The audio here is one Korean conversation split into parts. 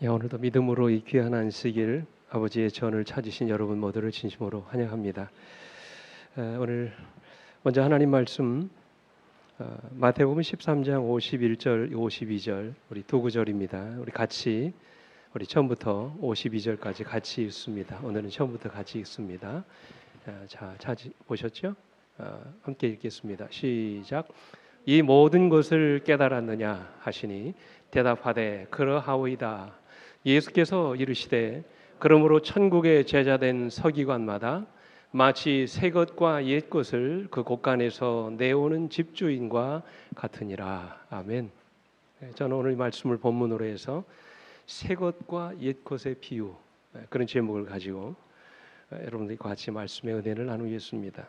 오늘도 믿음으로 이 귀한 안식일 아버지의 전을 찾으신 여러분 모두를 진심으로 환영합니다. 오늘 먼저 하나님 말씀 마태복음 13장 51절, 52절 우리 두 구절입니다. 우리 처음부터 52절까지 같이 읽습니다. 오늘은 처음부터 같이 읽습니다. 자, 보셨죠? 함께 읽겠습니다. 시작. 이 모든 것을 깨달았느냐 하시니 대답하되 그러하오이다. 예수께서 이르시되 그러므로 천국의 제자된 서기관마다 마치 새 것과 옛 것을 그 곳간에서 내오는 집주인과 같으니라. 아멘. 저는 오늘 말씀을 본문으로 해서 새 것과 옛 것의 비유, 그런 제목을 가지고 여러분들이 같이 말씀의 은혜를 나누겠습니다.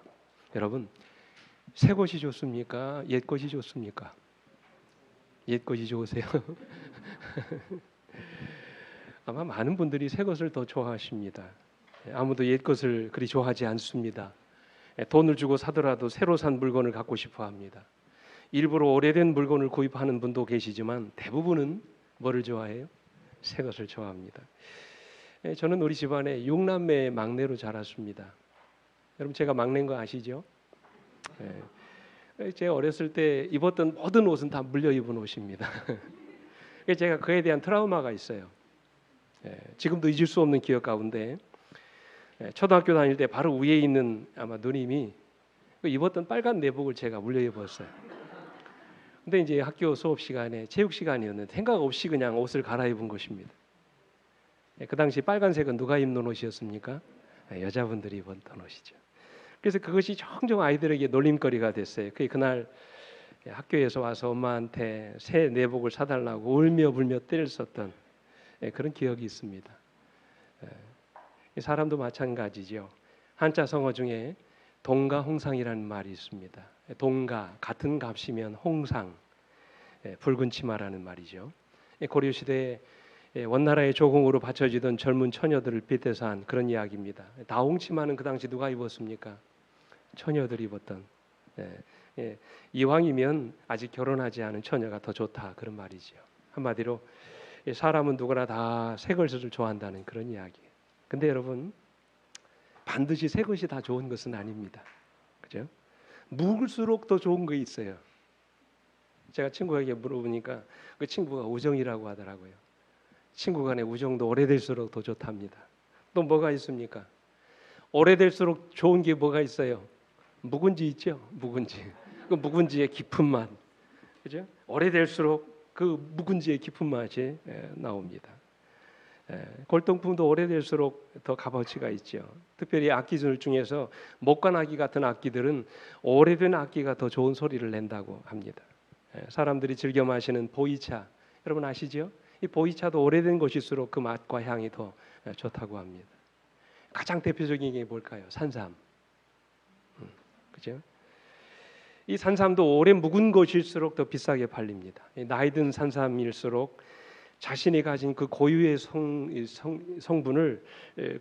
여러분, 새 것이 좋습니까? 옛 것이 좋습니까? 옛 것이 좋으세요? 아마 많은 분들이 새 것을 더 좋아하십니다. 아무도 옛 것을 그리 좋아하지 않습니다. 돈을 주고 사더라도 새로 산 물건을 갖고 싶어 합니다. 일부러 오래된 물건을 구입하는 분도 계시지만 대부분은 뭐를 좋아해요? 새 것을 좋아합니다. 저는 우리 집안에 6남매의 막내로 자랐습니다. 여러분, 제가 막내인 거 아시죠? 제가 어렸을 때 입었던 모든 옷은 다 물려 입은 옷입니다. 제가 그에 대한 트라우마가 있어요. 지금도 잊을 수 없는 기억 가운데 초등학교 다닐 때 바로 위에 있는 아마 누님이 입었던 빨간 내복을 제가 물려 입었어요. 근데 이제 학교 수업 시간에 체육 시간이었는데 생각 없이 그냥 옷을 갈아입은 것입니다. 그 당시 빨간색은 누가 입는 옷이었습니까? 여자분들이 입었던 옷이죠. 그래서 그것이 종종 아이들에게 놀림거리가 됐어요. 그날 학교에서 와서 엄마한테 새 내복을 사달라고 울며 불며 때를 썼던 그런 기억이 있습니다. 사람도 마찬가지죠. 한자 성어 중에 동가 홍상이라는 말이 있습니다. 동가, 같은 값이면 홍상, 붉은 치마라는 말이죠. 고려 시대에 원나라의 조공으로 바쳐지던 젊은 처녀들을 빗대서 한 그런 이야기입니다. 다홍치마는 그 당시 누가 입었습니까? 처녀들이 입었던. 이왕이면 아직 결혼하지 않은 처녀가 더 좋다, 그런 말이죠. 한마디로 사람은 누구나 다 새 것을 좋아한다는 그런 이야기예요. 근데 여러분, 반드시 새 것이 다 좋은 것은 아닙니다. 그죠? 묵을수록 더 좋은 거 있어요. 제가 친구에게 물어보니까 그 친구가 우정이라고 하더라고요. 친구 간의 우정도 오래될수록 더 좋답니다. 또 뭐가 있습니까? 오래될수록 좋은 게 뭐가 있어요? 묵은지 있죠? 묵은지. 그 묵은지의 깊은 맛. 그죠? 오래될수록 그 묵은지의 깊은 맛이 나옵니다. 골동품도 오래될수록 더 값어치가 있죠. 특별히 악기들 중에서 목관악기 같은 악기들은 오래된 악기가 더 좋은 소리를 낸다고 합니다. 사람들이 즐겨 마시는 보이차, 여러분 아시죠? 이 보이차도 오래된 것일수록 그 맛과 향이 더 좋다고 합니다. 가장 대표적인 게 뭘까요? 산삼. 그죠? 이 산삼도 오래 묵은 것일수록 더 비싸게 팔립니다. 나이 든 산삼일수록 자신이 가진 그 고유의 성분을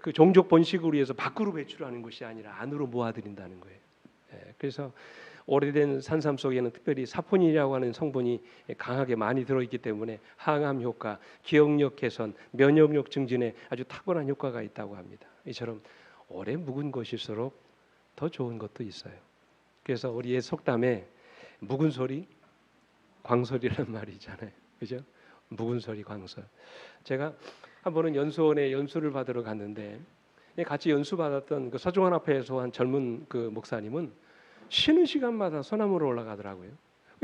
그 종족 번식을 위해서 밖으로 배출하는 것이 아니라 안으로 모아들인다는 거예요. 그래서 오래된 산삼 속에는 특별히 사포닌이라고 하는 성분이 강하게 많이 들어있기 때문에 항암 효과, 기억력 개선, 면역력 증진에 아주 탁월한 효과가 있다고 합니다. 이처럼 오래 묵은 것일수록 더 좋은 것도 있어요. 그래서 우리 옛 속담에 묵은 소리, 광소리라는 말이 있잖아요. 그죠? 묵은 소리, 광소. 제가 한 번은 연수원에 연수를 받으러 갔는데 같이 연수 받았던 그 서중환 앞에서 한 젊은 그 목사님은 쉬는 시간마다 소나무로 올라가더라고요.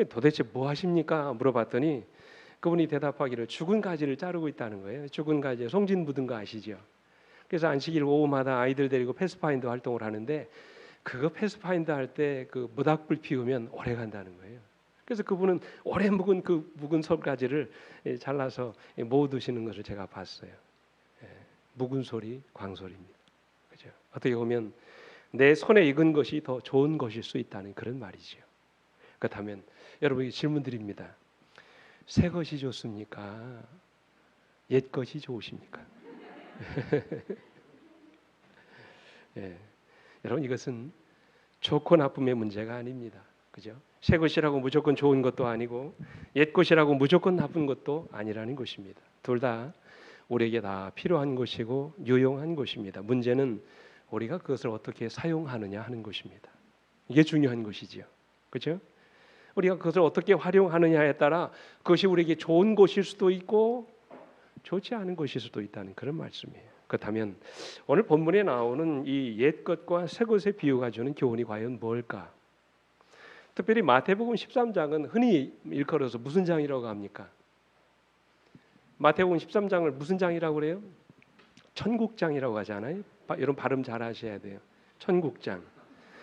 도대체 뭐 하십니까? 물어봤더니 그분이 대답하기를 죽은 가지를 자르고 있다는 거예요. 죽은 가지에 송진 묻은 거 아시죠? 그래서 안식일 오후마다 아이들 데리고 패스파인더 활동을 하는데 그거 패스파인더 할 때 그 모닥불 피우면 오래 간다는 거예요. 그래서 그분은 오래 묵은 그 묵은 솔가지를 잘라서 모으시는 것을 제가 봤어요. 묵은 소리, 광소리입니다. 그죠? 어떻게 보면 내 손에 익은 것이 더 좋은 것일 수 있다는 그런 말이죠. 그렇다면 여러분에게 질문 드립니다. 새 것이 좋습니까? 옛 것이 좋으십니까? 여러분, 이것은 좋고 나쁨의 문제가 아닙니다. 그죠? 새 것이라고 무조건 좋은 것도 아니고 옛 것이라고 무조건 나쁜 것도 아니라는 것입니다. 둘 다 우리에게 다 필요한 것이고 유용한 것입니다. 문제는 우리가 그것을 어떻게 사용하느냐 하는 것입니다. 이게 중요한 것이지요. 그렇죠? 우리가 그것을 어떻게 활용하느냐에 따라 그것이 우리에게 좋은 것일 수도 있고 좋지 않은 것일 수도 있다는 그런 말씀이에요. 그렇다면 오늘 본문에 나오는 이 옛 것과 새 것의 비유가 주는 교훈이 과연 뭘까? 특별히 마태복음 13장은 흔히 일컬어서 무슨 장이라고 합니까? 마태복음 13장을 무슨 장이라고 그래요? 천국장이라고 하잖아요. 여러분 발음 잘 하셔야 돼요. 천국장.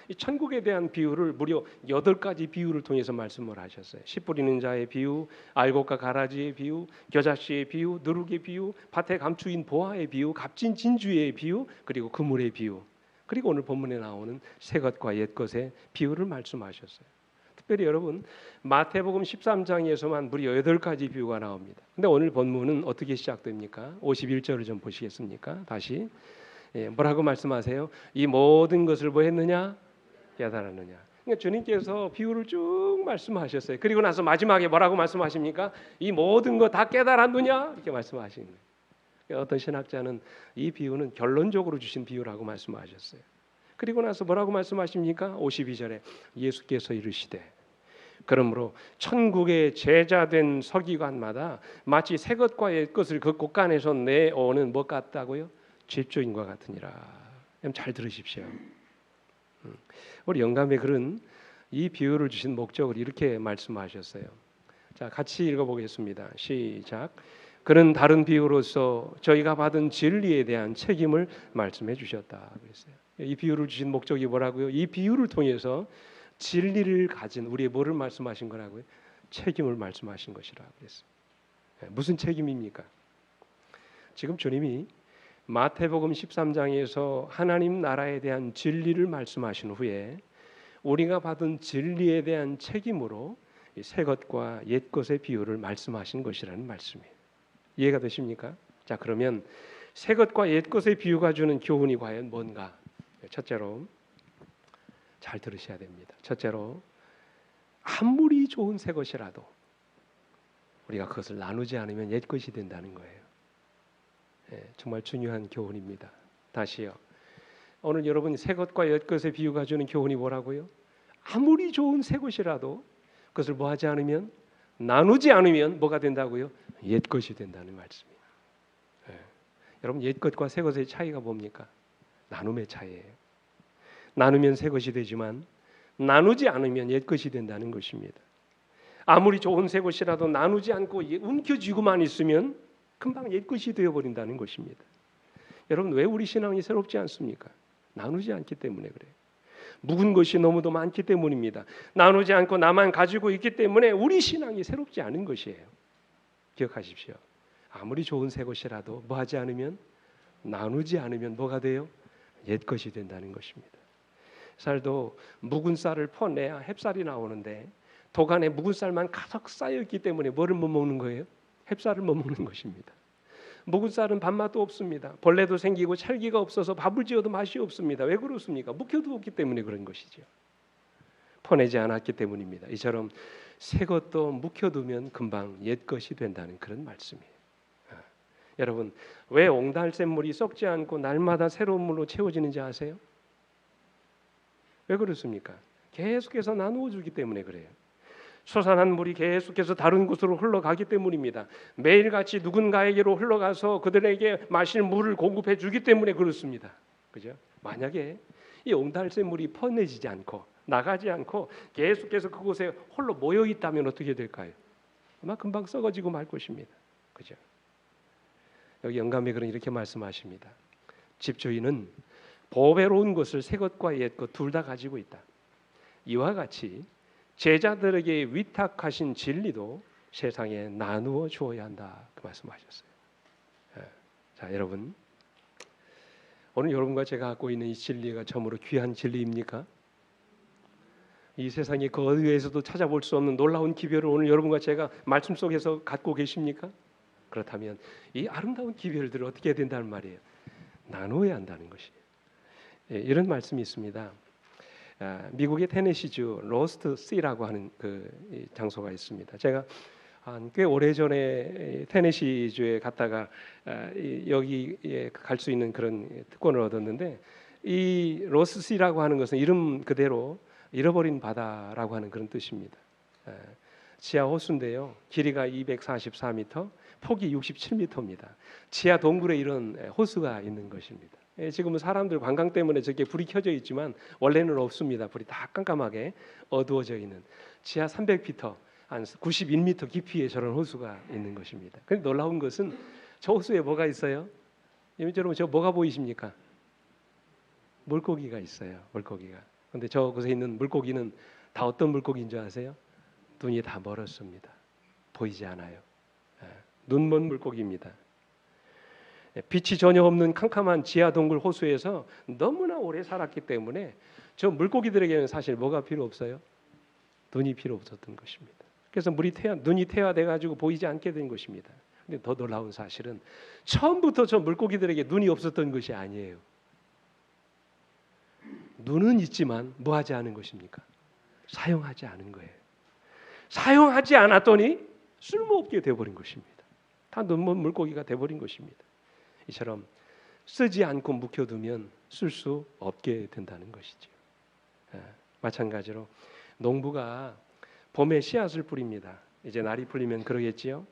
이 천국에 대한 비유를 무려 8가지 비유를 통해서 말씀을 하셨어요. 씨 뿌리는 자의 비유, 알곡과 가라지의 비유, 겨자씨의 비유, 누룩의 비유, 밭에 감추인 보화의 비유, 값진 진주의 비유, 그리고 그물의 비유. 그리고 오늘 본문에 나오는 새 것과 옛 것의 비유를 말씀하셨어요. 특별히 여러분 마태복음 13장에서만 무려 8가지 비유가 나옵니다. 근데 오늘 본문은 어떻게 시작됩니까? 51절을 좀 보시겠습니까? 다시 뭐라고 말씀하세요? 이 모든 것을 뭐 했느냐? 깨달았느냐. 그러니까 주님께서 비유를 쭉 말씀하셨어요. 그리고 나서 마지막에 뭐라고 말씀하십니까? 이 모든 거 다 깨달았느냐? 이렇게 말씀하시는 거예요. 그러니까 어떤 신학자는 이 비유는 결론적으로 주신 비유라고 말씀하셨어요. 그리고 나서 뭐라고 말씀하십니까? 52절에 예수께서 이르시되 그러므로 천국의 제자된 서기관마다 마치 새 것과 옛 것을 그 곳간에서 내오는 뭐 같다고요? 집주인과 같으니라. 잘 들으십시오. 우리 영감의 글은 이 비유를 주신 목적을 이렇게 말씀하셨어요. 자, 같이 읽어보겠습니다. 시작. 그는 다른 비유로서 저희가 받은 진리에 대한 책임을 말씀해 주셨다. 그랬어요. 이 비유를 주신 목적이 뭐라고요? 이 비유를 통해서 진리를 가진 우리의 뭐를 말씀하신 거라고요? 책임을 말씀하신 것이라 그랬어요. 무슨 책임입니까? 지금 주님이 마태복음 13장에서 하나님 나라에 대한 진리를 말씀하신 후에 우리가 받은 진리에 대한 책임으로 새 것과 옛 것의 비유를 말씀하신 것이라는 말씀이에요. 이해가 되십니까? 자, 그러면 새 것과 옛 것의 비유가 주는 교훈이 과연 뭔가? 첫째로 잘 들으셔야 됩니다. 첫째로 아무리 좋은 새 것이라도 우리가 그것을 나누지 않으면 옛 것이 된다는 거예요. 정말 중요한 교훈입니다. 다시요. 오늘 여러분 새 것과 옛 것의 비유가 주는 교훈이 뭐라고요? 아무리 좋은 새 것이라도 그것을 뭐 하지 않으면 나누지 않으면 뭐가 된다고요? 옛 것이 된다는 말씀이에요. 여러분 옛 것과 새 것의 차이가 뭡니까? 나눔의 차이예요. 나누면 새 것이 되지만 나누지 않으면 옛 것이 된다는 것입니다. 아무리 좋은 새 것이라도 나누지 않고 움켜쥐고만 있으면 금방 옛 것이 되어버린다는 것입니다. 여러분 왜 우리 신앙이 새롭지 않습니까? 나누지 않기 때문에 그래요. 묵은 것이 너무도 많기 때문입니다. 나누지 않고 나만 가지고 있기 때문에 우리 신앙이 새롭지 않은 것이에요. 기억하십시오. 아무리 좋은 새 것이라도 뭐 하지 않으면 나누지 않으면 뭐가 돼요? 옛 것이 된다는 것입니다. 쌀도 묵은 쌀을 퍼내야 햅쌀이 나오는데 도간에 묵은 쌀만 가득 쌓여있기 때문에 뭐를 못 먹는 거예요? 햅쌀을 못 먹는 것입니다. 묵은 쌀은 밥맛도 없습니다. 벌레도 생기고 찰기가 없어서 밥을 지어도 맛이 없습니다. 왜 그렇습니까? 묵혀두었기 때문에 그런 것이죠. 퍼내지 않았기 때문입니다. 이처럼 새 것도 묵혀두면 금방 옛 것이 된다는 그런 말씀이에요. 여러분 왜 옹달샘물이 썩지 않고 날마다 새로운 물로 채워지는지 아세요? 왜 그렇습니까? 계속해서 나누어 주기 때문에 그래요. 솟아난 물이 계속해서 다른 곳으로 흘러가기 때문입니다. 매일같이 누군가에게로 흘러가서 그들에게 마실 물을 공급해 주기 때문에 그렇습니다. 그죠? 만약에 이 옹달새 물이 퍼내지지 않고 나가지 않고 계속해서 그곳에 홀로 모여 있다면 어떻게 될까요? 아마 금방 썩어지고 말 것입니다. 그죠? 여기 영감의 글은 이렇게 말씀하십니다. 집주인은 보배로운 것을 새 것과 옛 것 둘 다 가지고 있다. 이와 같이 제자들에게 위탁하신 진리도 세상에 나누어 주어야 한다. 그 말씀하셨어요. 자, 여러분 오늘 여러분과 제가 갖고 있는 이 진리가 참으로 귀한 진리입니까? 이 세상에 그 어디에서도 찾아볼 수 없는 놀라운 기별을 오늘 여러분과 제가 말씀 속에서 갖고 계십니까? 그렇다면 이 아름다운 기별들을 어떻게 해야 된다는 말이에요? 나누어야 한다는 것이에요. 이런 말씀이 있습니다. 미국의 테네시주 로스트 씨라고 하는 그 장소가 있습니다. 제가 꽤 오래전에 테네시주에 갔다가 여기에 갈 수 있는 그런 특권을 얻었는데, 이 로스시라고 하는 것은 이름 그대로 잃어버린 바다라고 하는 그런 뜻입니다. 지하 호수인데요. 길이가 244m, 폭이 67m입니다. 지하 동굴에 이런 호수가 있는 것입니다. 지금은 사람들 관광 때문에 저게 불이 켜져 있지만 원래는 없습니다. 불이 다 깜깜하게 어두워져 있는 지하 300m, 한 91m 깊이에 저런 호수가 있는 것입니다. 근데 놀라운 것은 저 호수에 뭐가 있어요? 여러분, 저 뭐가 보이십니까? 물고기가 있어요. 물고기가. 근데 저곳에 있는 물고기는 다 어떤 물고기인 줄 아세요? 눈이 다 멀었습니다. 보이지 않아요. 눈먼 물고기입니다. 빛이 전혀 없는 캄캄한 지하 동굴 호수에서 너무나 오래 살았기 때문에 저 물고기들에게는 사실 뭐가 필요 없어요? 눈이 필요 없었던 것입니다. 그래서 눈이 태화돼 가지고 보이지 않게 된 것입니다. 근데 더 놀라운 사실은 처음부터 저 물고기들에게 눈이 없었던 것이 아니에요. 눈은 있지만 뭐 하지 않은 것입니까? 사용하지 않은 거예요. 사용하지 않았더니 쓸모없게 되어버린 것입니다. 다 눈먼 물고기가 되어버린 것입니다. 이처럼 쓰지 않고 묵혀두면 쓸 수 없게 된다는 것이죠. 마찬가지로 농부가 봄에 씨앗을 뿌립니다. 이제 날이 풀리면 그러겠지요.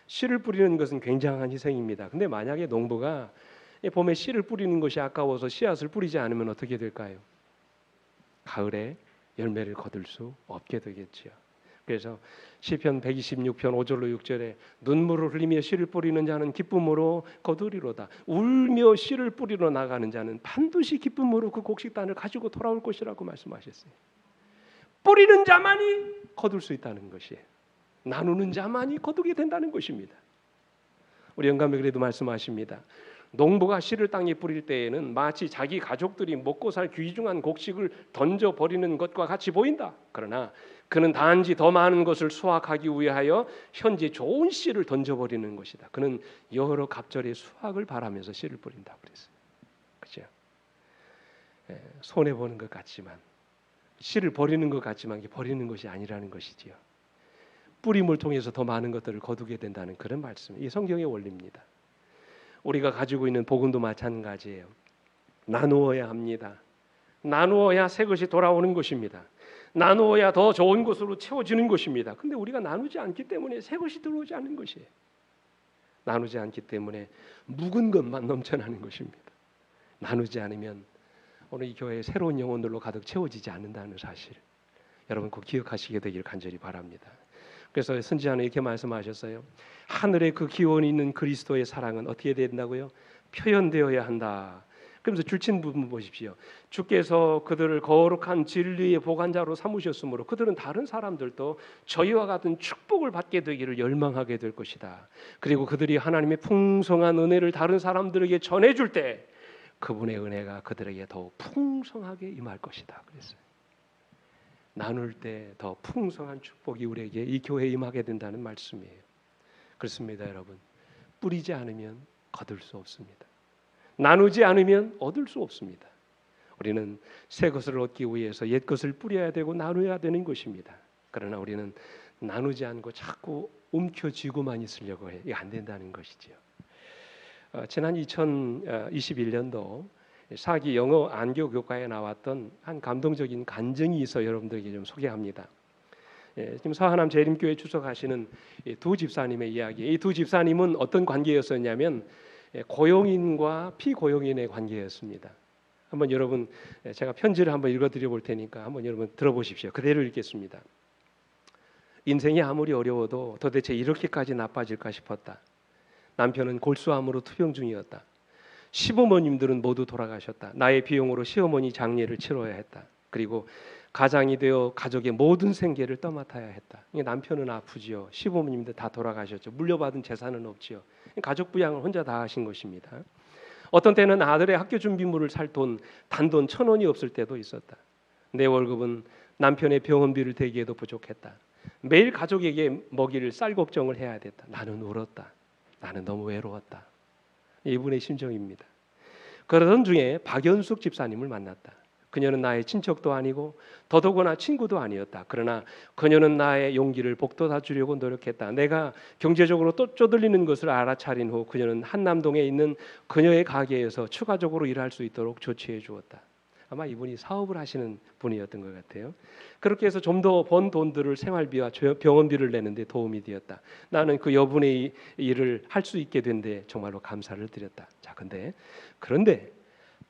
씨를 뿌리는 것은 굉장한 희생입니다. 근데 만약에 농부가 봄에 씨를 뿌리는 것이 아까워서 씨앗을 뿌리지 않으면 어떻게 될까요? 가을에 열매를 거둘 수 없게 되겠지요. 그래서 시편 126편 5절로 6절에 눈물을 흘리며 씨를 뿌리는 자는 기쁨으로 거두리로다. 울며 씨를 뿌리러 나가는 자는 반드시 기쁨으로 그 곡식단을 가지고 돌아올 것이라고 말씀하셨어요. 뿌리는 자만이 거둘 수 있다는 것이에요. 나누는 자만이 거두게 된다는 것입니다. 우리 영감이 그래도 말씀하십니다. 농부가 씨를 땅에 뿌릴 때에는 마치 자기 가족들이 먹고 살 귀중한 곡식을 던져버리는 것과 같이 보인다. 그러나 그는 단지 더 많은 것을 수확하기 위하여 현재 좋은 씨를 던져버리는 것이다. 그는 여러 갑절의 수확을 바라면서 씨를 뿌린다고 그랬어요. 그렇죠? 손해 보는 것 같지만, 씨를 버리는 것 같지만 이게 버리는 것이 아니라는 것이지요. 뿌림을 통해서 더 많은 것들을 거두게 된다는 그런 말씀. 이 성경의 원리입니다. 우리가 가지고 있는 복음도 마찬가지예요. 나누어야 합니다. 나누어야 새 것이 돌아오는 것입니다. 나누어야 더 좋은 것으로 채워지는 것입니다. 근데 우리가 나누지 않기 때문에 새 것이 들어오지 않는 것이에요. 나누지 않기 때문에 묵은 것만 넘쳐나는 것입니다. 나누지 않으면 오늘 이 교회에 새로운 영혼들로 가득 채워지지 않는다는 사실, 여러분 꼭 기억하시게 되길 간절히 바랍니다. 그래서 선지자는 이렇게 말씀하셨어요. 하늘에 그 기원이 있는 그리스도의 사랑은 어떻게 된다고요? 표현되어야 한다. 그러면서 줄친 부분 보십시오. 주께서 그들을 거룩한 진리의 보관자로 삼으셨으므로 그들은 다른 사람들도 저희와 같은 축복을 받게 되기를 열망하게 될 것이다. 그리고 그들이 하나님의 풍성한 은혜를 다른 사람들에게 전해줄 때 그분의 은혜가 그들에게 더욱 풍성하게 임할 것이다. 그랬어요. 나눌 때 더 풍성한 축복이 우리에게 이 교회에 임하게 된다는 말씀이에요. 그렇습니다, 여러분. 뿌리지 않으면 거둘 수 없습니다. 나누지 않으면 얻을 수 없습니다. 우리는 새 것을 얻기 위해서 옛 것을 뿌려야 되고 나눠야 되는 것입니다. 그러나 우리는 나누지 않고 자꾸 움켜쥐고만 있으려고 해요. 이게 안 된다는 것이죠. 지난 2021년도 사기 영어 안교 교과에 나왔던 한 감동적인 간증이 있어 여러분들에게 좀 소개합니다. 지금 서하남 재림교회 출석하시는 두 집사님의 이야기. 이 두 집사님은 어떤 관계였었냐면 고용인과 피고용인의 관계였습니다. 한번 여러분, 제가 편지를 한번 읽어드려 볼 테니까 한번 여러분 들어보십시오. 그대로 읽겠습니다. 인생이 아무리 어려워도 도대체 이렇게까지 나빠질까 싶었다. 남편은 골수암으로 투병 중이었다. 시부모님들은 모두 돌아가셨다. 나의 비용으로 시어머니 장례를 치러야 했다. 그리고 가장이 되어 가족의 모든 생계를 떠맡아야 했다. 남편은 아프지요. 시부모님들 다 돌아가셨죠. 물려받은 재산은 없지요. 가족 부양을 혼자 다 하신 것입니다. 어떤 때는 아들의 학교 준비물을 살 돈, 단돈 1,000원이 없을 때도 있었다. 내 월급은 남편의 병원비를 대기에도 부족했다. 매일 가족에게 먹이를 쌀 걱정을 해야 됐다. 나는 울었다. 나는 너무 외로웠다. 이분의 심정입니다. 그러던 중에 박연숙 집사님을 만났다. 그녀는 나의 친척도 아니고 더더구나 친구도 아니었다. 그러나 그녀는 나의 용기를 북돋아 주려고 노력했다. 내가 경제적으로 또 쪼들리는 것을 알아차린 후 그녀는 한남동에 있는 그녀의 가게에서 추가적으로 일할 수 있도록 조치해 주었다. 아마 이분이 사업을 하시는 분이었던 것 같아요. 그렇게 해서 좀 더 번 돈들을 생활비와 병원비를 내는데 도움이 되었다. 나는 그 여분의 일을 할 수 있게 된 데 정말로 감사를 드렸다. 자, 그런데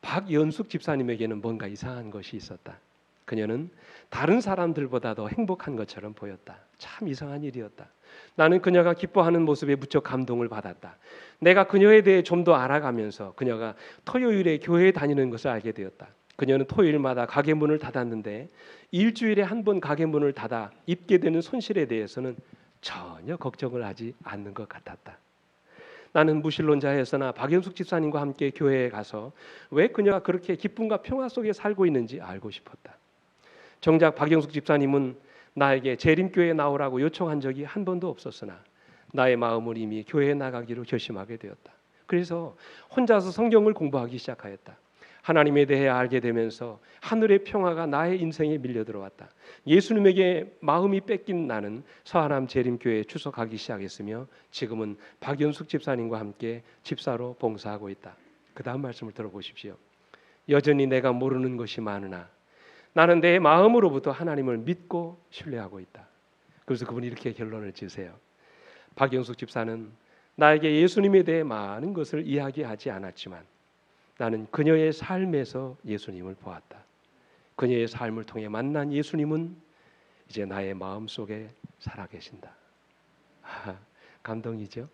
박연숙 집사님에게는 뭔가 이상한 것이 있었다. 그녀는 다른 사람들보다 더 행복한 것처럼 보였다. 참 이상한 일이었다. 나는 그녀가 기뻐하는 모습에 무척 감동을 받았다. 내가 그녀에 대해 좀 더 알아가면서 그녀가 토요일에 교회에 다니는 것을 알게 되었다. 그녀는 토요일마다 가게 문을 닫았는데 일주일에 한 번 가게 문을 닫아 입게 되는 손실에 대해서는 전혀 걱정을 하지 않는 것 같았다. 나는 무신론자였으나 박연숙 집사님과 함께 교회에 가서 왜 그녀가 그렇게 기쁨과 평화 속에 살고 있는지 알고 싶었다. 정작 박연숙 집사님은 나에게 재림교회에 나오라고 요청한 적이 한 번도 없었으나 나의 마음을 이미 교회에 나가기로 결심하게 되었다. 그래서 혼자서 성경을 공부하기 시작하였다. 하나님에 대해 알게 되면서 하늘의 평화가 나의 인생에 밀려들어왔다. 예수님에게 마음이 뺏긴 나는 서하남 재림교회에 출석하기 시작했으며 지금은 박연숙 집사님과 함께 집사로 봉사하고 있다. 그 다음 말씀을 들어보십시오. 여전히 내가 모르는 것이 많으나 나는 내 마음으로부터 하나님을 믿고 신뢰하고 있다. 그래서 그분이 이렇게 결론을 지으세요. 박연숙 집사는 나에게 예수님에 대해 많은 것을 이야기하지 않았지만 나는 그녀의 삶에서 예수님을 보았다. 그녀의 삶을 통해 만난 예수님은 이제 나의 마음속에 살아계신다. 감동이죠.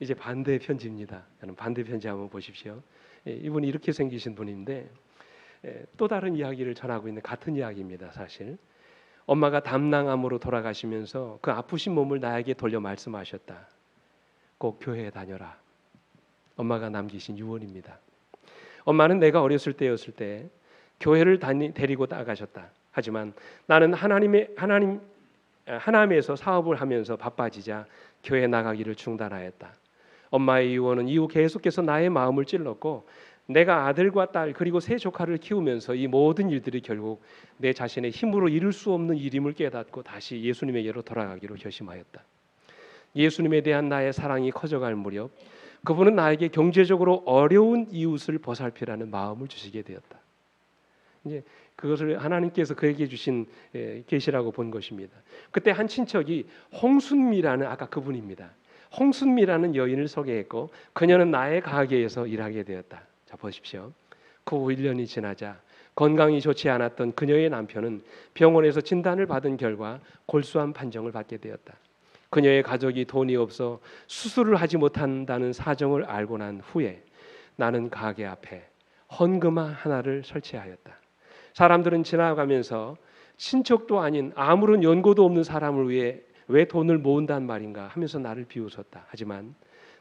이제 반대 편지입니다. 저는 반대 편지 한번 보십시오. 이분이 이렇게 생기신 분인데 또 다른 이야기를 전하고 있는 같은 이야기입니다. 사실 엄마가 담낭암으로 돌아가시면서 그 아프신 몸을 나에게 돌려 말씀하셨다. 꼭 교회에 다녀라. 엄마가 남기신 유언입니다. 엄마는 내가 어렸을 때였을 때 교회를 데리고 나가셨다. 하지만 나는 하나님에서 사업을 하면서 바빠지자 교회 나가기를 중단하였다. 엄마의 유언은 이후 계속해서 나의 마음을 찔렀고 내가 아들과 딸 그리고 세 조카를 키우면서 이 모든 일들이 결국 내 자신의 힘으로 이룰 수 없는 일임을 깨닫고 다시 예수님에게로 돌아가기로 결심하였다. 예수님에 대한 나의 사랑이 커져갈 무렵 그분은 나에게 경제적으로 어려운 이웃을 보살피라는 마음을 주시게 되었다. 이제 그것을 하나님께서 그에게 주신 계시라고 본 것입니다. 그때 한 친척이 홍순미라는 아까 그분입니다. 홍순미라는 여인을 소개했고 그녀는 나의 가게에서 일하게 되었다. 자 보십시오. 그 후 1년이 지나자 건강이 좋지 않았던 그녀의 남편은 병원에서 진단을 받은 결과 골수암 판정을 받게 되었다. 그녀의 가족이 돈이 없어 수술을 하지 못한다는 사정을 알고 난 후에 나는 가게 앞에 헌금화 하나를 설치하였다. 사람들은 지나가면서 친척도 아닌 아무런 연고도 없는 사람을 위해 왜 돈을 모은단 말인가 하면서 나를 비웃었다. 하지만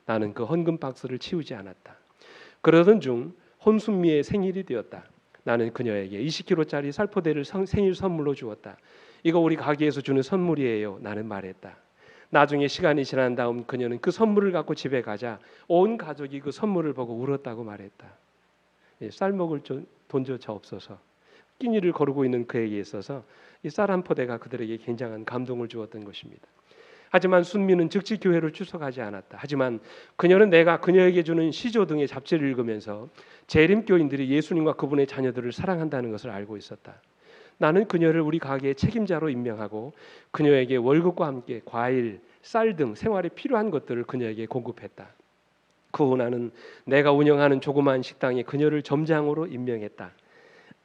나는 그 헌금 박스를 치우지 않았다. 그러던 중 혼순미의 생일이 되었다. 나는 그녀에게 20kg짜리 살포대를 생일 선물로 주었다. 이거 우리 가게에서 주는 선물이에요. 나는 말했다. 나중에 시간이 지난 다음 그녀는 그 선물을 갖고 집에 가자 온 가족이 그 선물을 보고 울었다고 말했다. 쌀 먹을 돈조차 없어서 끼니를 거르고 있는 그에게 있어서 이 쌀 한 포대가 그들에게 굉장한 감동을 주었던 것입니다. 하지만 순미는 즉시 교회를 출석하지 않았다. 하지만 그녀는 내가 그녀에게 주는 시조 등의 잡지를 읽으면서 재림교인들이 예수님과 그분의 자녀들을 사랑한다는 것을 알고 있었다. 나는 그녀를 우리 가게의 책임자로 임명하고 그녀에게 월급과 함께 과일, 쌀 등 생활에 필요한 것들을 그녀에게 공급했다. 그 후 나는 내가 운영하는 조그마한 식당에 그녀를 점장으로 임명했다.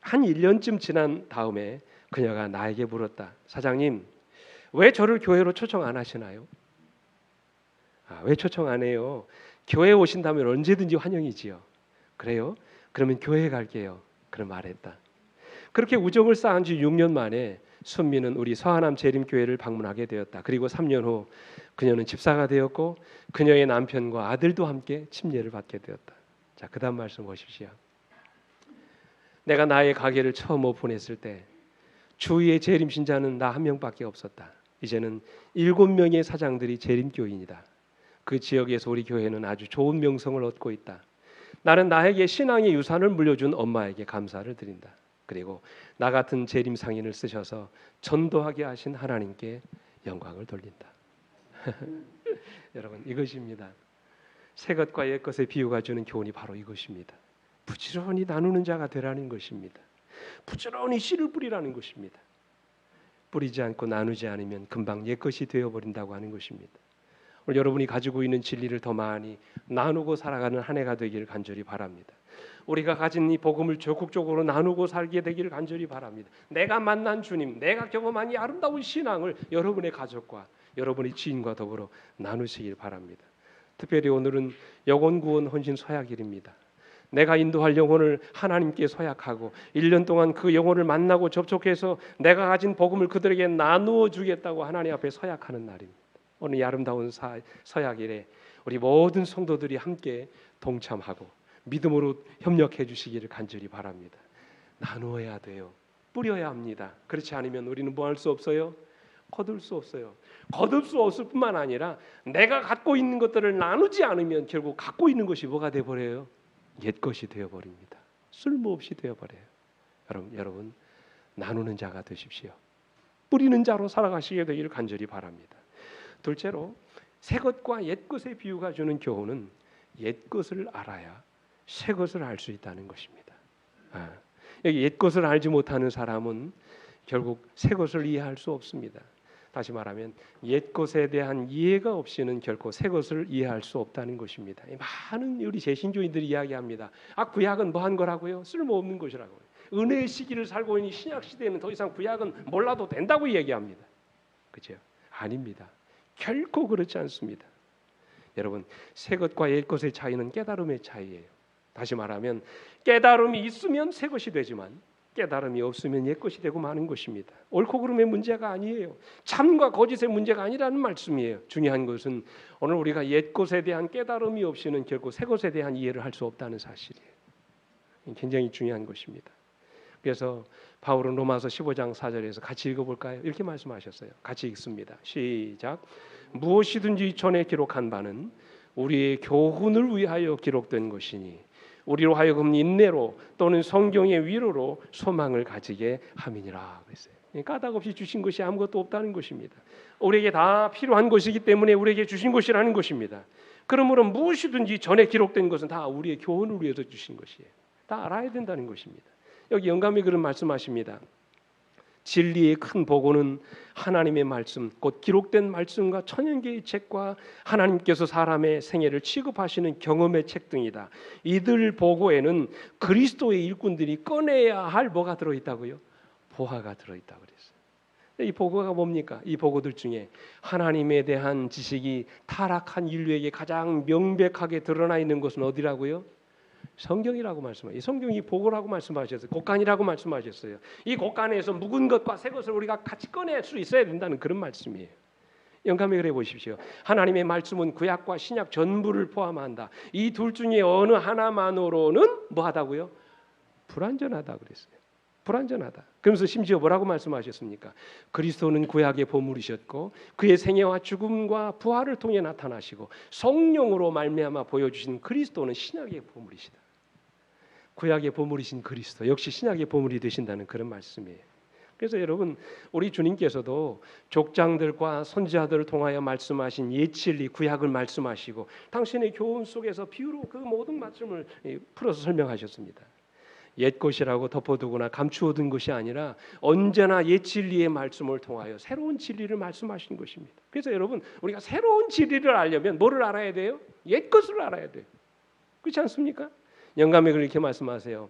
한 1년쯤 지난 다음에 그녀가 나에게 물었다. 사장님, 왜 저를 교회로 초청 안 하시나요? 왜 초청 안 해요? 교회에 오신다면 언제든지 환영이지요. 그래요? 그러면 교회에 갈게요. 그런 말했다. 그렇게 우정을 쌓은 지 6년 만에 순미는 우리 서하남 재림교회를 방문하게 되었다. 그리고 3년 후 그녀는 집사가 되었고 그녀의 남편과 아들도 함께 침례를 받게 되었다. 자, 그 다음 말씀 보십시오. 내가 나의 가게를 처음 오픈했을 때 주위의 재림 신자는 나 한 명밖에 없었다. 이제는 7명의 사장들이 재림교인이다. 그 지역에서 우리 교회는 아주 좋은 명성을 얻고 있다. 나는 나에게 신앙의 유산을 물려준 엄마에게 감사를 드린다. 그리고 나 같은 재림 상인을 쓰셔서 전도하게 하신 하나님께 영광을 돌린다. 여러분, 이것입니다. 새 것과 옛 것의 비유가 주는 교훈이 바로 이것입니다. 부지런히 나누는 자가 되라는 것입니다. 부지런히 씨를 뿌리라는 것입니다. 뿌리지 않고 나누지 않으면 금방 옛 것이 되어버린다고 하는 것입니다. 오늘 여러분이 가지고 있는 진리를 더 많이 나누고 살아가는 한 해가 되기를 간절히 바랍니다. 우리가 가진 이 복음을 적극적으로 나누고 살게 되기를 간절히 바랍니다. 내가 만난 주님, 내가 경험한 이 아름다운 신앙을 여러분의 가족과 여러분의 지인과 더불어 나누시길 바랍니다. 특별히 오늘은 영혼 구원 헌신 서약일입니다. 내가 인도할 영혼을 하나님께 서약하고 1년 동안 그 영혼을 만나고 접촉해서 내가 가진 복음을 그들에게 나누어 주겠다고 하나님 앞에 서약하는 날입니다. 오늘 이 아름다운 서약일에 우리 모든 성도들이 함께 동참하고 믿음으로 협력해 주시기를 간절히 바랍니다. 나누어야 돼요. 뿌려야 합니다. 그렇지 않으면 우리는 뭐 할 수 없어요? 거둘 수 없어요. 거둘 수 없을 뿐만 아니라 내가 갖고 있는 것들을 나누지 않으면 결국 갖고 있는 것이 뭐가 되어버려요? 옛 것이 되어버립니다. 쓸모없이 되어버려요. 여러분 나누는 자가 되십시오. 뿌리는 자로 살아가시게 되기를 간절히 바랍니다. 둘째로 새 것과 옛 것의 비유가 주는 교훈은 옛 것을 알아야 새 것을 알 수 있다는 것입니다. 여기 옛 것을 알지 못하는 사람은 결국 새 것을 이해할 수 없습니다. 다시 말하면 옛 것에 대한 이해가 없이는 결코 새 것을 이해할 수 없다는 것입니다. 많은 우리 재신교인들이 이야기합니다. 구약은 뭐 한 거라고요? 쓸모없는 것이라고요. 은혜의 시기를 살고 있는 신약 시대에는 더 이상 구약은 몰라도 된다고 얘기합니다. 그렇죠? 아닙니다. 결코 그렇지 않습니다. 여러분, 새 것과 옛 것의 차이는 깨달음의 차이예요. 다시 말하면 깨달음이 있으면 새 것이 되지만 깨달음이 없으면 옛 것이 되고 마는 것입니다. 옳고 그름의 문제가 아니에요. 참과 거짓의 문제가 아니라는 말씀이에요. 중요한 것은 오늘 우리가 옛 것에 대한 깨달음이 없이는 결코 새 것에 대한 이해를 할 수 없다는 사실이에요. 굉장히 중요한 것입니다. 그래서 바울은 로마서 15장 4절에서 같이 읽어볼까요? 이렇게 말씀하셨어요. 같이 읽습니다. 시작. 무엇이든지 전에 기록한 바는 우리의 교훈을 위하여 기록된 것이니 우리로 하여금 인내로 또는 성경의 위로로 소망을 가지게 함이니라 그랬어요. 까닭 없이 주신 것이 아무것도 없다는 것입니다. 우리에게 다 필요한 것이기 때문에 우리에게 주신 것이라는 것입니다. 그러므로 무엇이든지 전에 기록된 것은 다 우리의 교훈을 위해서 주신 것이에요. 다 알아야 된다는 것입니다. 여기 영감이 그런 말씀하십니다. 진리의 큰 보고는 하나님의 말씀, 곧 기록된 말씀과 천연계의 책과 하나님께서 사람의 생애를 취급하시는 경험의 책 등이다. 이들 보고에는 그리스도의 일꾼들이 꺼내야 할 뭐가 들어있다고요? 보화가 들어있다고 그랬어요. 이 보고가 뭡니까? 이 보고들 중에 하나님에 대한 지식이 타락한 인류에게 가장 명백하게 드러나 있는 것은 어디라고요? 성경이라고 말씀하셨어요. 성경이 보고라고 말씀하셨어요. 곡간이라고 말씀하셨어요. 이 곡간에서 묵은 것과 새 것을 우리가 같이 꺼낼 수 있어야 된다는 그런 말씀이에요. 영감에 그래 보십시오. 하나님의 말씀은 구약과 신약 전부를 포함한다. 이 둘 중에 어느 하나만으로는 뭐하다고요? 불완전하다 그랬어요. 불완전하다. 그러면서 심지어 뭐라고 말씀하셨습니까? 그리스도는 구약의 보물이셨고 그의 생애와 죽음과 부활을 통해 나타나시고 성령으로 말미암아 보여주신 그리스도는 신약의 보물이시다. 구약의 보물이신 그리스도 역시 신약의 보물이 되신다는 그런 말씀이에요. 그래서 여러분 우리 주님께서도 족장들과 선지자들을 통하여 말씀하신 옛 진리 구약을 말씀하시고 당신의 교훈 속에서 비유로 그 모든 말씀을 풀어서 설명하셨습니다. 옛 것이라고 덮어두거나 감추어둔 것이 아니라 언제나 옛 진리의 말씀을 통하여 새로운 진리를 말씀하신 것입니다. 그래서 여러분 우리가 새로운 진리를 알려면 뭐를 알아야 돼요? 옛 것을 알아야 돼요. 그렇지 않습니까? 영감에 그렇게 말씀하세요.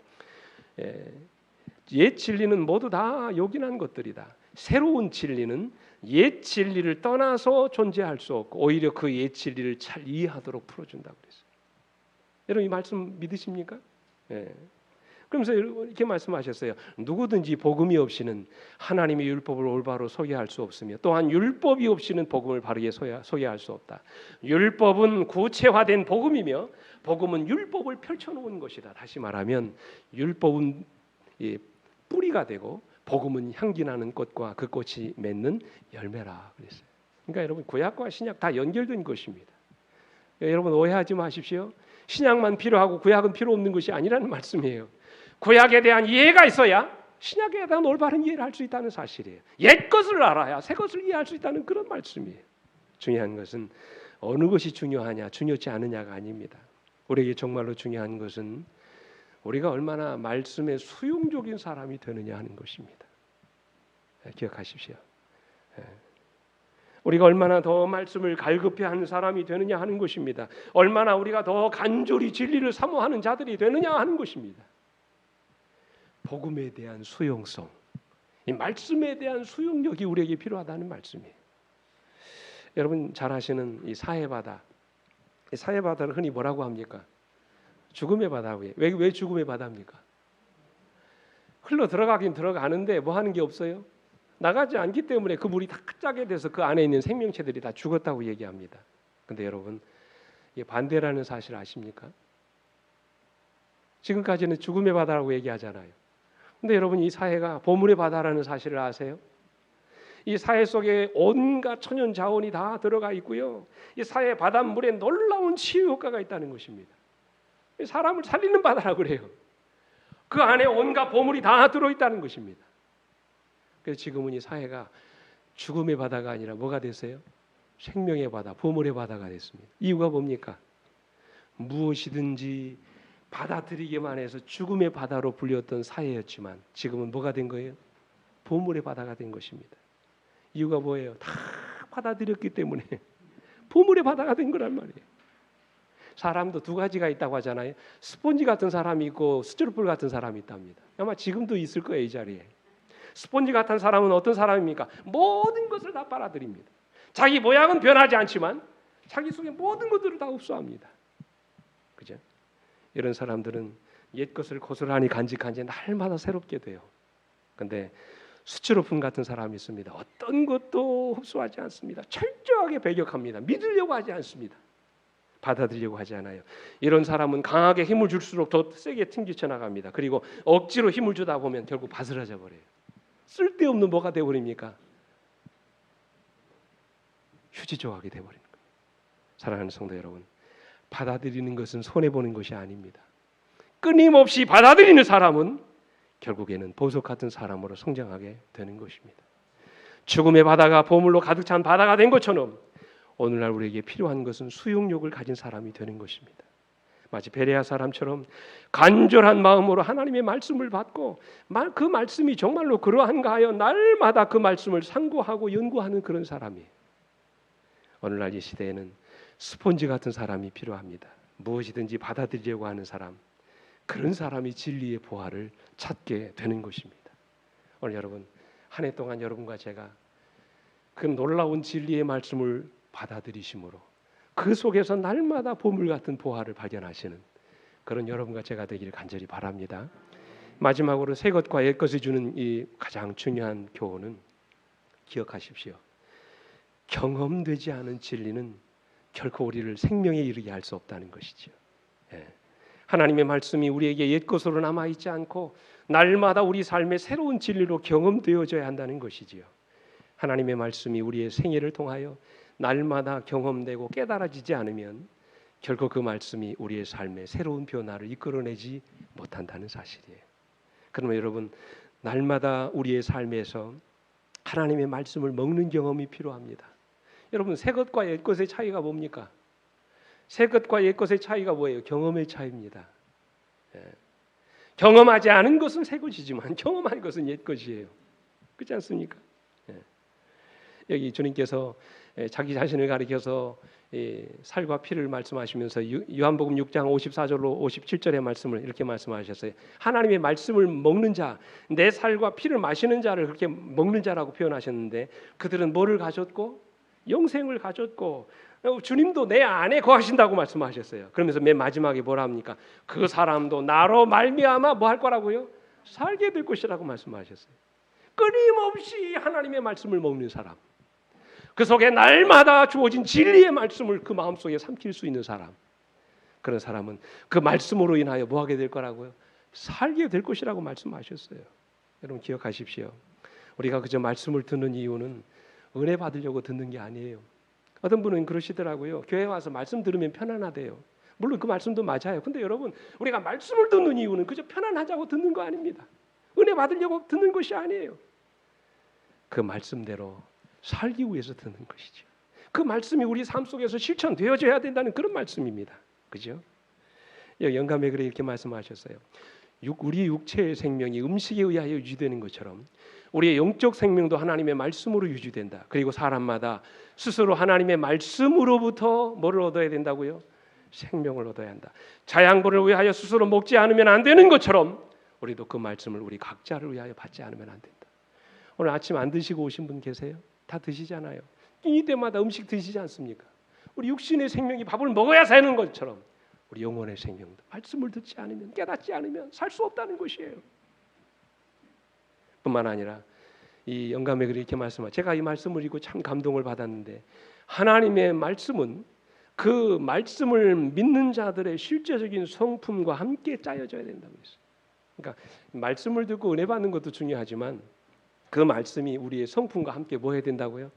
옛 진리는 모두 다 요긴한 것들이다. 새로운 진리는 옛 진리를 떠나서 존재할 수 없고 오히려 그 옛 진리를 잘 이해하도록 풀어준다고 그랬어요. 여러분 이 말씀 믿으십니까? 그러면서 이렇게 말씀하셨어요. 누구든지 복음이 없이는 하나님의 율법을 올바로 소개할 수 없으며 또한 율법이 없이는 복음을 바르게 소개할 수 없다. 율법은 구체화된 복음이며 복음은 율법을 펼쳐놓은 것이다. 다시 말하면 율법은 뿌리가 되고 복음은 향기 나는 꽃과 그 꽃이 맺는 열매라 그랬어요. 그러니까 여러분 구약과 신약 다 연결된 것입니다. 여러분 오해하지 마십시오. 신약만 필요하고 구약은 필요 없는 것이 아니라는 말씀이에요. 구약에 대한 이해가 있어야 신약에 대한 올바른 이해를 할 수 있다는 사실이에요. 옛 것을 알아야 새 것을 이해할 수 있다는 그런 말씀이에요. 중요한 것은 어느 것이 중요하냐, 중요치 않느냐가 아닙니다. 우리에게 정말로 중요한 것은 우리가 얼마나 말씀에 수용적인 사람이 되느냐 하는 것입니다. 기억하십시오. 우리가 얼마나 더 말씀을 갈급해하는 사람이 되느냐 하는 것입니다. 얼마나 우리가 더 간절히 진리를 사모하는 자들이 되느냐 하는 것입니다. 복음에 대한 수용성, 이 말씀에 대한 수용력이 우리에게 필요하다는 말씀이에요. 여러분 잘 아시는 이 사해바다, 이 사해바다를 흔히 뭐라고 합니까? 죽음의 바다고요. 왜 죽음의 바다입니까? 흘러 들어가긴 들어가는데 뭐 하는 게 없어요? 나가지 않기 때문에 그 물이 다 짜게 돼서 그 안에 있는 생명체들이 다 죽었다고 얘기합니다. 근데 여러분 이게 반대라는 사실 아십니까? 지금까지는 죽음의 바다라고 얘기하잖아요. 근데 여러분 이 사해가 보물의 바다라는 사실을 아세요? 이 사해 속에 온갖 천연 자원이 다 들어가 있고요. 이 사해 바닷물에 놀라운 치유 효과가 있다는 것입니다. 사람을 살리는 바다라고 그래요. 그 안에 온갖 보물이 다 들어있다는 것입니다. 그래서 지금은 이 사해가 죽음의 바다가 아니라 뭐가 됐어요? 생명의 바다, 보물의 바다가 됐습니다. 이유가 뭡니까? 무엇이든지 받아들이기만 해서 죽음의 바다로 불렸던 사해였지만 지금은 뭐가 된 거예요? 보물의 바다가 된 것입니다. 이유가 뭐예요? 다 받아들였기 때문에 보물의 바다가 된 거란 말이에요. 사람도 두 가지가 있다고 하잖아요. 스폰지 같은 사람이 있고 스티로폴 같은 사람이 있답니다. 아마 지금도 있을 거예요, 이 자리에. 스폰지 같은 사람은 어떤 사람입니까? 모든 것을 다 빨아들입니다. 자기 모양은 변하지 않지만 자기 속에 모든 것들을 다 흡수합니다. 그죠? 이런 사람들은 옛 것을 고스란히 간직한 지 날마다 새롭게 돼요. 근데 수치로품 같은 사람이 있습니다. 어떤 것도 흡수하지 않습니다. 철저하게 배격합니다. 믿으려고 하지 않습니다. 받아들이려고 하지 않아요. 이런 사람은 강하게 힘을 줄수록 더 세게 튕기쳐 나갑니다. 그리고 억지로 힘을 주다 보면 결국 바스라져 버려요. 쓸데없는 뭐가 되어버립니까? 휴지 조각이 되어버리는 거예요. 사랑하는 성도 여러분, 받아들이는 것은 손해보는 것이 아닙니다. 끊임없이 받아들이는 사람은 결국에는 보석 같은 사람으로 성장하게 되는 것입니다. 죽음의 바다가 보물로 가득 찬 바다가 된 것처럼 오늘날 우리에게 필요한 것은 수용력을 가진 사람이 되는 것입니다. 마치 베레아 사람처럼 간절한 마음으로 하나님의 말씀을 받고 그 말씀이 정말로 그러한가 하여 날마다 그 말씀을 상고하고 연구하는 그런 사람이에요. 오늘날 이 시대에는 스폰지 같은 사람이 필요합니다. 무엇이든지 받아들이려고 하는 사람, 그런 사람이 진리의 보화를 찾게 되는 것입니다. 오늘 여러분 한 해 동안 여러분과 제가 그 놀라운 진리의 말씀을 받아들이심으로 그 속에서 날마다 보물 같은 보화를 발견하시는 그런 여러분과 제가 되기를 간절히 바랍니다. 마지막으로 새 것과 옛 것이 주는 이 가장 중요한 교훈은 기억하십시오. 경험되지 않은 진리는 결코 우리를 생명에 이르게 할 수 없다는 것이죠. 하나님의 말씀이 우리에게 옛 것으로 남아있지 않고 날마다 우리 삶의 새로운 진리로 경험되어져야 한다는 것이지요. 하나님의 말씀이 우리의 생애를 통하여 날마다 경험되고 깨달아지지 않으면 결코 그 말씀이 우리의 삶에 새로운 변화를 이끌어내지 못한다는 사실이에요. 그러면 여러분 날마다 우리의 삶에서 하나님의 말씀을 먹는 경험이 필요합니다. 여러분 새 것과 옛 것의 차이가 뭡니까? 새 것과 옛 것의 차이가 뭐예요? 경험의 차이입니다. 경험하지 않은 것은 새 것이지만 경험한 것은 옛 것이에요. 그렇지 않습니까? 여기 주님께서 자기 자신을 가리켜서 살과 피를 말씀하시면서 요한복음 6장 54절로 57절의 말씀을 이렇게 말씀하셨어요. 하나님의 말씀을 먹는 자, 내 살과 피를 마시는 자를 그렇게 먹는 자라고 표현하셨는데 그들은 뭐를 가졌고 영생을 가졌고 주님도 내 안에 거하신다고 말씀하셨어요. 그러면서 맨 마지막에 뭐라 합니까? 그 사람도 나로 말미암아 뭐 할 거라고요? 살게 될 것이라고 말씀하셨어요. 끊임없이 하나님의 말씀을 먹는 사람, 그 속에 날마다 주어진 진리의 말씀을 그 마음속에 삼킬 수 있는 사람, 그런 사람은 그 말씀으로 인하여 뭐 하게 될 거라고요? 살게 될 것이라고 말씀하셨어요. 여러분 기억하십시오. 우리가 그저 말씀을 듣는 이유는 은혜 받으려고 듣는 게 아니에요. 어떤 분은 그러시더라고요. 교회 와서 말씀 들으면 편안하대요. 물론 그 말씀도 맞아요. 근데 여러분 우리가 말씀을 듣는 이유는 그저 편안하자고 듣는 거 아닙니다. 은혜 받으려고 듣는 것이 아니에요. 그 말씀대로 살기 위해서 듣는 것이죠. 그 말씀이 우리 삶 속에서 실천되어져야 된다는 그런 말씀입니다. 그죠? 영감에 그래 이렇게 말씀하셨어요. 우리 육체의 생명이 음식에 의하여 유지되는 것처럼 우리의 영적 생명도 하나님의 말씀으로 유지된다. 그리고 사람마다 스스로 하나님의 말씀으로부터 뭐를 얻어야 된다고요? 생명을 얻어야 한다. 자양분을 위하여 스스로 먹지 않으면 안 되는 것처럼 우리도 그 말씀을 우리 각자를 위하여 받지 않으면 안 된다. 오늘 아침 안 드시고 오신 분 계세요? 다 드시잖아요. 이때마다 음식 드시지 않습니까? 우리 육신의 생명이 밥을 먹어야 사는 것처럼 우리 영혼의 생명도 말씀을 듣지 않으면, 깨닫지 않으면 살 수 없다는 것이에요. 뿐만 아니라 이 영감의 글이 이렇게 말씀하죠. 제가 이 말씀을 읽고 참 감동을 받았는데, 하나님의 말씀은 그 말씀을 믿는 자들의 실제적인 성품과 함께 짜여져야 된다고 했어요. 그러니까 말씀을 듣고 은혜 받는 것도 중요하지만 그 말씀이 우리의 성품과 함께 뭐 해야 된다고요?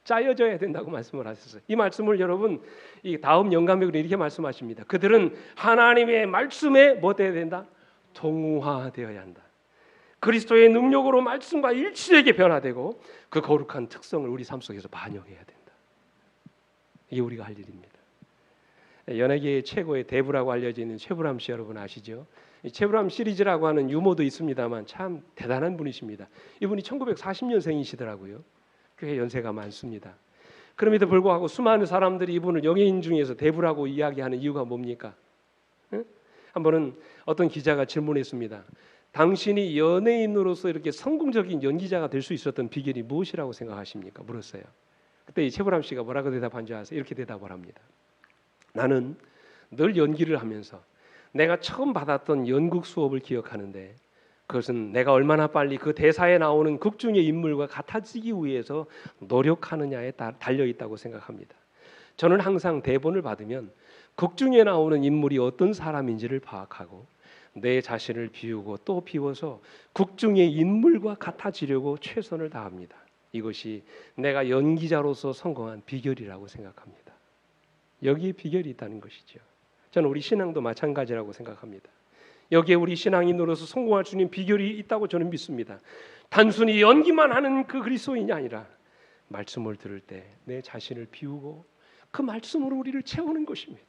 짜여져야 된다고 말씀을 하셨어요. 이 말씀을 여러분 이 다음 영감의 글에 이렇게 말씀하십니다. 그들은 하나님의 말씀에 뭐 되어야 된다? 동화되어야 한다. 그리스도의 능력으로 말씀과 일치되게 변화되고 그 거룩한 특성을 우리 삶 속에서 반영해야 된다. 이게 우리가 할 일입니다. 연예계의 최고의 대부라고 알려져 있는 최불암 씨 여러분 아시죠? 이 최불암 시리즈라고 하는 유머도 있습니다만 참 대단한 분이십니다. 이분이 1940년생이시더라고요. 꽤 연세가 많습니다. 그럼에도 불구하고 수많은 사람들이 이분을 연예인 중에서 대부라고 이야기하는 이유가 뭡니까? 응? 한 번은 어떤 기자가 질문했습니다. 당신이 연예인으로서 이렇게 성공적인 연기자가 될 수 있었던 비결이 무엇이라고 생각하십니까? 물었어요. 그때 이 최불암 씨가 뭐라고 대답한 줄 아세요? 이렇게 대답을 합니다. 나는 늘 연기를 하면서 내가 처음 받았던 연극 수업을 기억하는데 그것은 내가 얼마나 빨리 그 대사에 나오는 극 중의 인물과 같아지기 위해서 노력하느냐에 달려있다고 생각합니다. 저는 항상 대본을 받으면 극 중에 나오는 인물이 어떤 사람인지를 파악하고 내 자신을 비우고 또 비워서 극 중의 인물과 같아지려고 최선을 다합니다. 이것이 내가 연기자로서 성공한 비결이라고 생각합니다. 여기에 비결이 있다는 것이죠. 저는 우리 신앙도 마찬가지라고 생각합니다. 여기에 우리 신앙인으로서 성공할 수 있는 비결이 있다고 저는 믿습니다. 단순히 연기만 하는 그 그리스도인이 아니라 말씀을 들을 때 내 자신을 비우고 그 말씀으로 우리를 채우는 것입니다.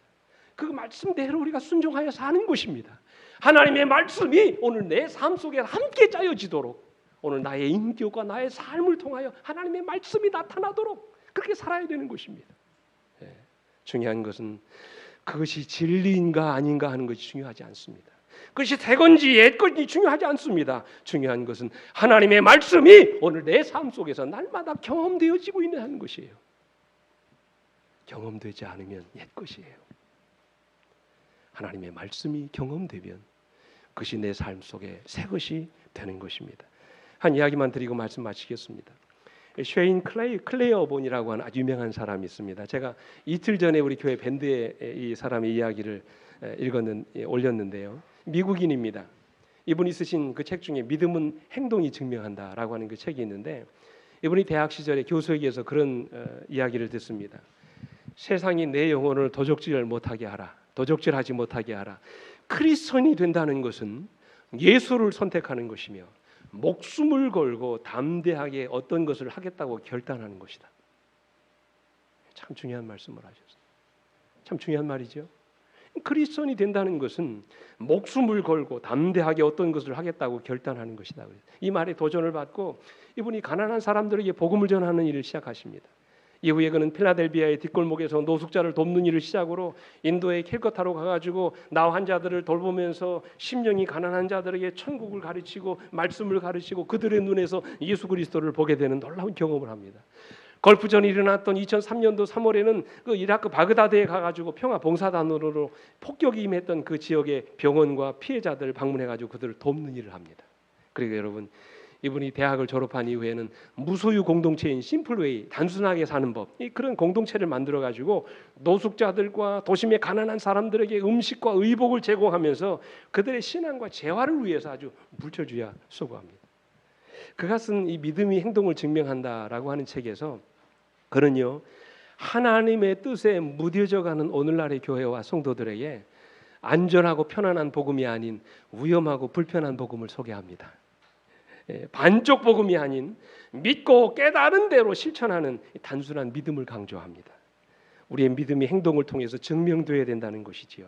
그 말씀대로 우리가 순종하여 사는 것입니다. 하나님의 말씀이 오늘 내 삶 속에 함께 짜여지도록 오늘 나의 인격과 나의 삶을 통하여 하나님의 말씀이 나타나도록 그렇게 살아야 되는 것입니다. 중요한 것은 그것이 진리인가 아닌가 하는 것이 중요하지 않습니다. 그것이 새 건지 옛 건지 중요하지 않습니다. 중요한 것은 하나님의 말씀이 오늘 내 삶 속에서 날마다 경험되어지고 있는 하는 것이에요. 경험되지 않으면 옛 것이에요. 하나님의 말씀이 경험되면 그것이 내 삶 속에 새 것이 되는 것입니다. 한 이야기만 드리고 말씀 마치겠습니다. 쉐인 클레어본이라고 하는 아주 유명한 사람이 있습니다. 제가 이틀 전에 우리 교회 밴드에 이 사람의 이야기를 올렸는데요. 미국인입니다. 이분이 쓰신 그 책 중에 믿음은 행동이 증명한다라고 하는 그 책이 있는데 이분이 대학 시절에 교수에게서 그런 이야기를 듣습니다. 세상이 내 영혼을 도적질하지 못하게 하라. 크리스천이 된다는 것은 예수를 선택하는 것이며 목숨을 걸고 담대하게 어떤 것을 하겠다고 결단하는 것이다. 참 중요한 말씀을 하셨어요. 참 중요한 말이죠. 크리스천이 된다는 것은 목숨을 걸고 담대하게 어떤 것을 하겠다고 결단하는 것이다. 이 말에 도전을 받고 이분이 가난한 사람들에게 복음을 전하는 일을 시작하십니다. 이후에 그는 필라델피아의 뒷골목에서 노숙자를 돕는 일을 시작으로 인도의 캘커타로 가가지고 나 환자들을 돌보면서 심령이 가난한 자들에게 천국을 가르치고 말씀을 가르치고 그들의 눈에서 예수 그리스도를 보게 되는 놀라운 경험을 합니다. 걸프전이 일어났던 2003년도 3월에는 그 이라크 바그다드에 가가지고 평화봉사단으로 폭격이 임했던 그 지역의 병원과 피해자들을 방문해가지고 그들을 돕는 일을 합니다. 그리고 여러분 이분이 대학을 졸업한 이후에는 무소유 공동체인 심플웨이 단순하게 사는 법 그런 공동체를 만들어 가지고 노숙자들과 도심의 가난한 사람들에게 음식과 의복을 제공하면서 그들의 신앙과 재활을 위해서 아주 물처주야 수고합니다. 그가 쓴 이 믿음이 행동을 증명한다라고 하는 책에서 그는요 하나님의 뜻에 무뎌져가는 오늘날의 교회와 성도들에게 안전하고 편안한 복음이 아닌 위험하고 불편한 복음을 소개합니다. 반쪽 복음이 아닌 믿고 깨달은 대로 실천하는 단순한 믿음을 강조합니다. 우리의 믿음이 행동을 통해서 증명되어야 된다는 것이지요.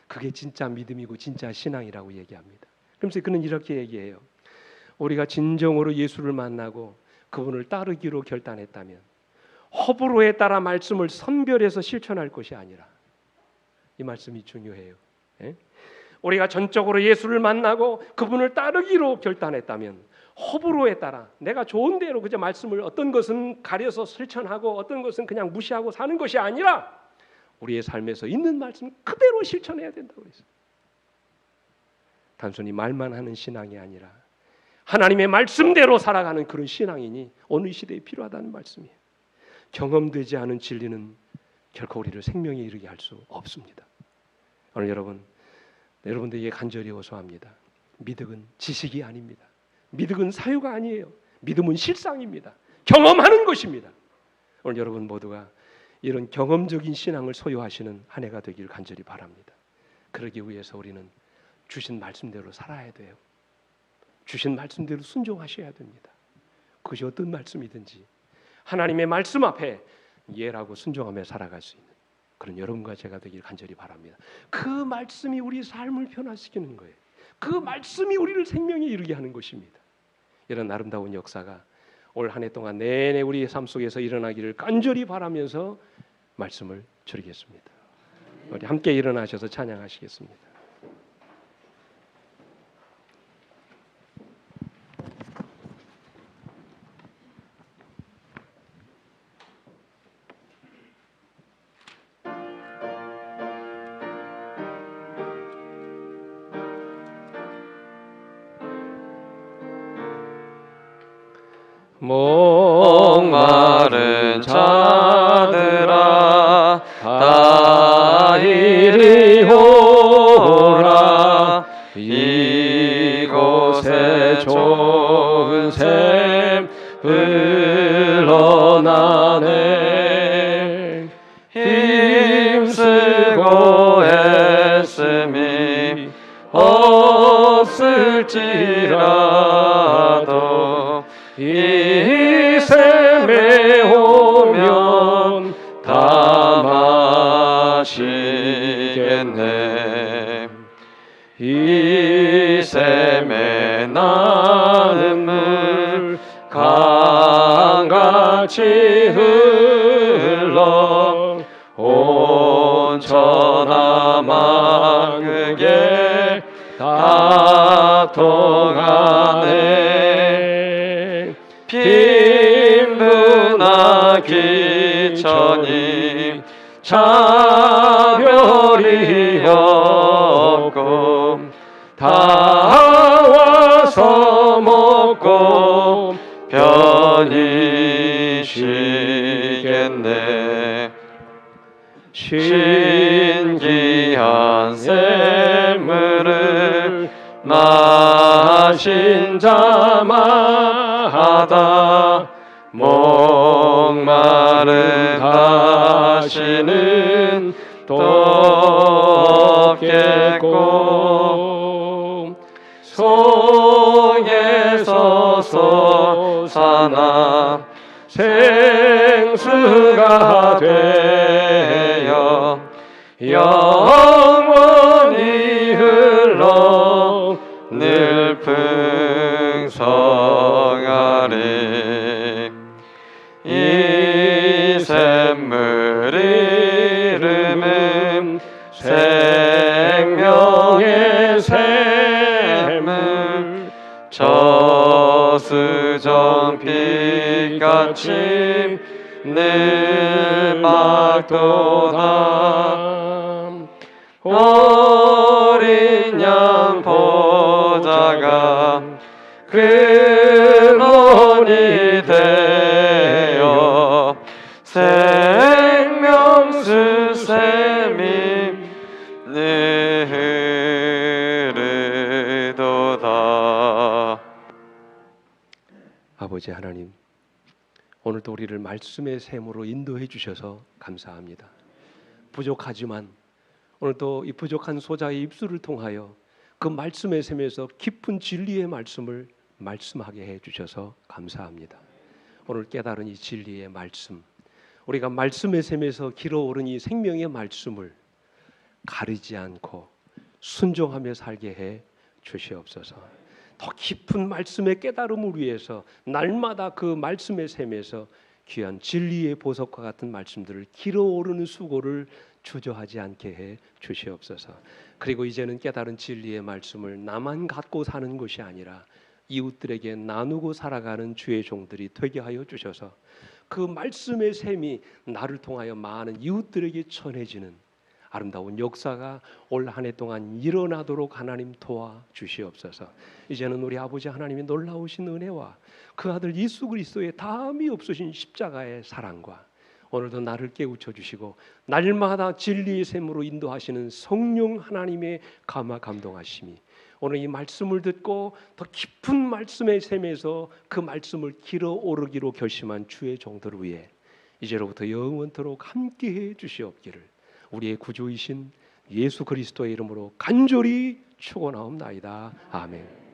그게 진짜 믿음이고 진짜 신앙이라고 얘기합니다. 그러면서 그는 이렇게 얘기해요. 우리가 진정으로 예수를 만나고 그분을 따르기로 결단했다면 호불호에 따라 말씀을 선별해서 실천할 것이 아니라, 이 말씀이 중요해요. 우리가 전적으로 예수를 만나고 그분을 따르기로 결단했다면 호불호에 따라 내가 좋은 대로 그저 말씀을 어떤 것은 가려서 실천하고 어떤 것은 그냥 무시하고 사는 것이 아니라 우리의 삶에서 있는 말씀 그대로 실천해야 된다고 그랬어요. 단순히 말만 하는 신앙이 아니라 하나님의 말씀대로 살아가는 그런 신앙이니 어느 시대에 필요하다는 말씀이에요. 경험되지 않은 진리는 결코 우리를 생명에 이르게 할 수 없습니다. 오늘 여러분들에게 간절히 호소합니다. 믿음은 지식이 아닙니다. 믿음은 사유가 아니에요. 믿음은 실상입니다. 경험하는 것입니다. 오늘 여러분 모두가 이런 경험적인 신앙을 소유하시는 한 해가 되길 간절히 바랍니다. 그러기 위해서 우리는 주신 말씀대로 살아야 돼요. 주신 말씀대로 순종하셔야 됩니다. 그것이 어떤 말씀이든지 하나님의 말씀 앞에 예라고 순종하며 살아갈 수 있는 그런 여러분과 제가 되길 간절히 바랍니다. 그 말씀이 우리 삶을 변화시키는 거예요. 그 말씀이 우리를 생명에 이르게 하는 것입니다. 이런 아름다운 역사가 올 한 해 동안 내내 우리의 삶 속에서 일어나기를 간절히 바라면서 말씀을 드리겠습니다. 우리 함께 일어나셔서 찬양하시겠습니다. 목마른 자들아 다 이리 오라. 이곳에 좋은 샘 흘러나네. 힘쓰고 애씀이 없을지라도 이 샘에 오면 다 마시겠네. 이 샘에 나는 물 강같이 흘러 온 천하만국에 다 통하네. 빈부나 기천이 차별이 없고 다 와서 먹고 편히 쉬겠네. 신기한 샘물을 마신 자마다 목마름 다시는 또 없겠고 송에서 솟아나 생수가 되어 영원히 흘러 늘 풍성하리. 이 샘물 이름은 생명의 샘물. 저수정 빛같이 늘 막도다. 어린 양 보좌가 근원이 되어 생명수 샘이 흐르도다. 아버지 하나님, 오늘도 우리를 말씀의 샘으로 인도해 주셔서 감사합니다. 부족하지만 오늘도 이 부족한 소자의 입술을 통하여 그 말씀의 샘에서 깊은 진리의 말씀을 말씀하게 해주셔서 감사합니다. 오늘 깨달은 이 진리의 말씀, 우리가 말씀의 샘에서 길어오른 이 생명의 말씀을 가리지 않고 순종하며 살게 해 주시옵소서. 더 깊은 말씀의 깨달음을 위해서 날마다 그 말씀의 샘에서 귀한 진리의 보석과 같은 말씀들을 길어오르는 수고를 주저하지 않게 해 주시옵소서. 그리고 이제는 깨달은 진리의 말씀을 나만 갖고 사는 것이 아니라 이웃들에게 나누고 살아가는 주의 종들이 되게 하여 주셔서 그 말씀의 샘이 나를 통하여 많은 이웃들에게 전해지는 아름다운 역사가 올 한 해 동안 일어나도록 하나님 도와주시옵소서. 이제는 우리 아버지 하나님의 놀라우신 은혜와 그 아들 예수 그리스도의 다함이 없으신 십자가의 사랑과 오늘도 나를 깨우쳐 주시고 날마다 진리의 샘으로 인도하시는 성령 하나님의 감동하심이 오늘 이 말씀을 듣고 더 깊은 말씀의 샘에서 그 말씀을 길어 오르기로 결심한 주의 종들을 위해 이제로부터 영원토록 함께해 주시옵기를 우리의 구주이신 예수 그리스도의 이름으로 간절히 축원하옵나이다. 아멘.